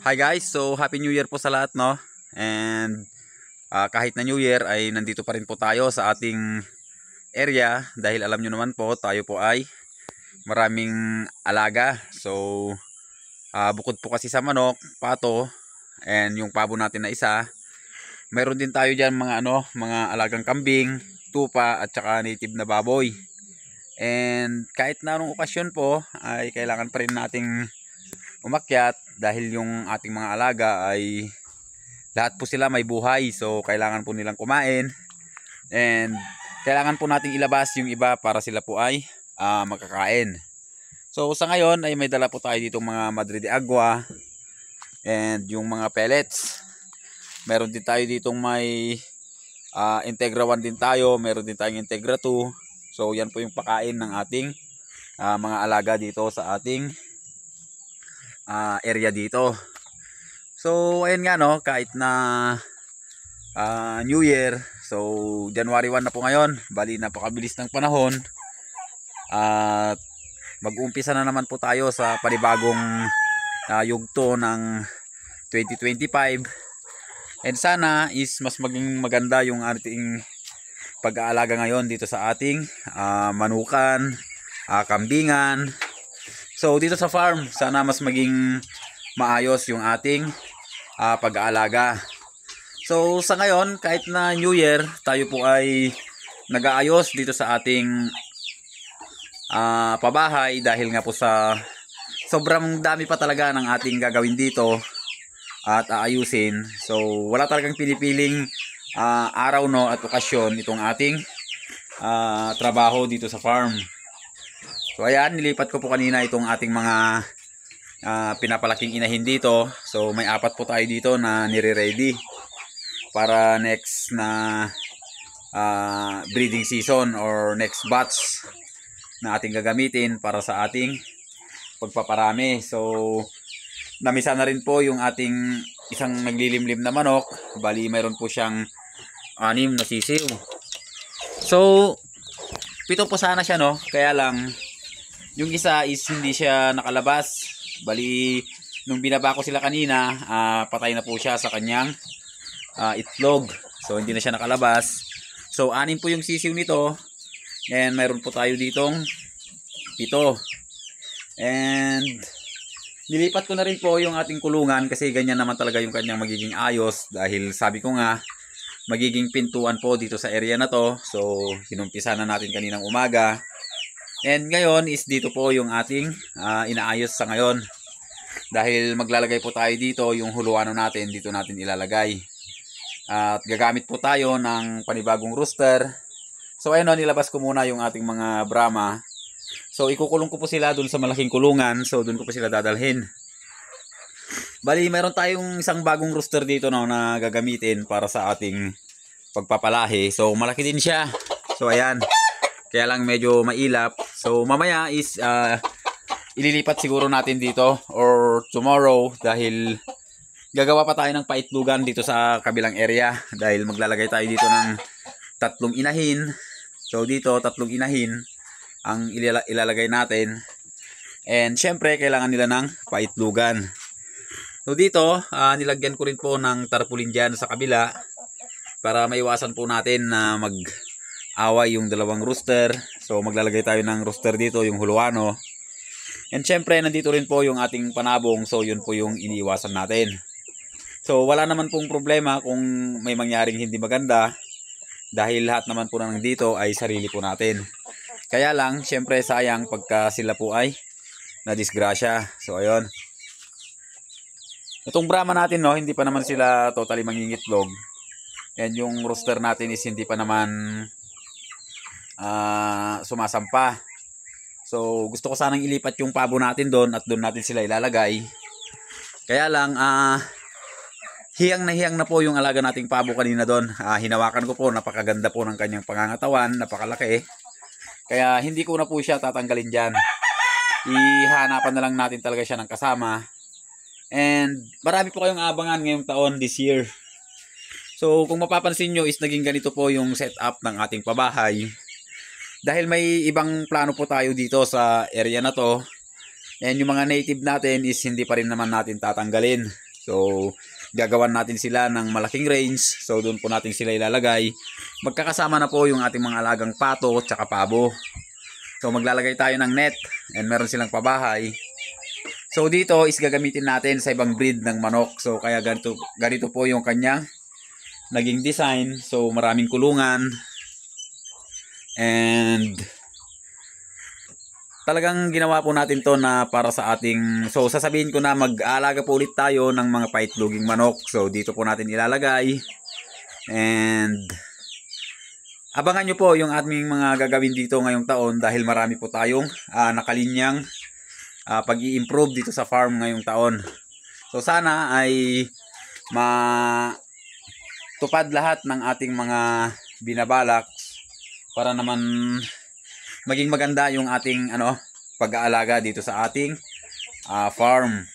Hi guys, so Happy New Year po sa lahat, no? And kahit na New Year ay nandito pa rin po tayo sa ating area dahil alam nyo naman po tayo po ay maraming alaga. So bukod po kasi sa manok, pato, and yung pabo natin na isa, meron din tayo dyan mga alagang kambing, tupa at saka native na baboy. And kahit na anong okasyon po ay kailangan pa rin nating umakyat dahil yung ating mga alaga ay lahat po sila may buhay, so kailangan po nilang kumain and kailangan po nating ilabas yung iba para sila po ay magkakain. So sa ngayon ay may dala po tayo ditong mga Madre de Agua and yung mga pellets. Meron din tayo ditong may Integra 1 din tayo, meron din tayong Integra 2. So yan po yung pakain ng ating mga alaga dito sa ating area dito. So ayun nga, no, kahit na New Year, so January 1 na po ngayon, bali napakabilis ng panahon at mag-uumpisa na naman po tayo sa panibagong yugto ng 2025 and sana is mas maging maganda yung ating pag-aalaga ngayon dito sa ating manukan, kambingan. So dito sa farm, sana mas maging maayos yung ating pag-aalaga. So sa ngayon, kahit na New Year, tayo po ay nag-aayos dito sa ating pabahay dahil nga po sa sobrang dami pa talaga ng ating gagawin dito at aayusin. So wala talagang pinipiling araw, no, at okasyon itong ating trabaho dito sa farm. So ayan, nilipat ko po kanina itong ating mga pinapalaking inahin dito. So may 4 po tayo dito na nire-ready para next na breeding season or next batch na ating gagamitin para sa ating pagpaparami. So namisa na rin po yung ating isang naglilimlim na manok. Bali mayroon po siyang 6 na sisiw. So 7 po sana siya, no, kaya lang yung isa is hindi siya nakalabas. Bali nung binaba ko sila kanina, patay na po siya sa kanyang itlog. So hindi na siya nakalabas. So 6 po yung sisiw nito. And mayroon po tayo ditong 7. And nilipat ko na rin po yung ating kulungan kasi ganyan naman talaga yung kanyang magiging ayos. Dahil sabi ko nga, magiging pintuan po dito sa area na to. So hinumpisa na natin kaninang umaga. And ngayon is dito po yung ating inaayos sa ngayon. Dahil maglalagay po tayo dito, yung huluano natin, dito natin ilalagay. At gagamit po tayo ng panibagong rooster. So ayun, no, nilabas ko muna yung ating mga Brahma. So ikukulong ko po sila dun sa malaking kulungan. So dun ko po sila dadalhin. Bali, meron tayong isang bagong rooster dito, no, na gagamitin para sa ating pagpapalahi. So malaki din siya. So ayan. Kaya lang medyo mailap. So mamaya is ililipat siguro natin dito or tomorrow dahil gagawa pa tayo ng paitlugan dito sa kabilang area dahil maglalagay tayo dito ng 3 inahin. So dito 3 inahin ang ilalagay natin. And syempre kailangan nila ng paitlugan. So dito nilagyan ko rin po ng tarpaulin dyan sa kabila para maiwasan po natin na away yung dalawang rooster. So maglalagay tayo ng rooster dito, yung huluano. And syempre nandito rin po yung ating panabong. So yun po yung iniiwasan natin. So wala naman pong problema kung may mangyaring hindi maganda dahil lahat naman po na nandito ay sarili po natin. Kaya lang syempre sayang pagka sila po ay nadisgrasya. So ayun. Itong Brahma natin, no, hindi pa naman sila totally mangingitlog. And yung rooster natin is hindi pa naman sumasampa. So gusto ko sanang ilipat yung pabo natin doon at doon natin sila ilalagay. Kaya lang hiyang na po yung alaga nating pabo kanina doon. Hinawakan ko po, napakaganda po ng kanyang pangangatawan, napakalaki. Kaya hindi ko na po siya tatanggalin dyan. Ihanapan na lang natin talaga siya ng kasama. And marami po kayong abangan ngayong taon this year. So kung mapapansin nyo is naging ganito po yung setup ng ating pabahay. Dahil may ibang plano po tayo dito sa area na to. And yung mga native natin is hindi pa rin naman natin tatanggalin. So, gagawan natin sila ng malaking range. So, doon po natin sila ilalagay. Magkakasama na po yung ating mga alagang pato at saka pabo. So, maglalagay tayo ng net and meron silang pabahay. So, dito is gagamitin natin sa ibang breed ng manok. So, kaya ganito po yung kanyang naging design. So, maraming kulungan. And talagang ginawa po natin to na para sa ating, so sasabihin ko na mag-aalaga po ulit tayo ng mga paitloging manok. So dito po natin ilalagay. And abangan nyo po yung aming mga gagawin dito ngayong taon dahil marami po tayong nakalinyang pag-i-improve dito sa farm ngayong taon. So sana ay matupad lahat ng ating mga binabalak para naman maging maganda yung ating pag-aalaga dito sa ating farm.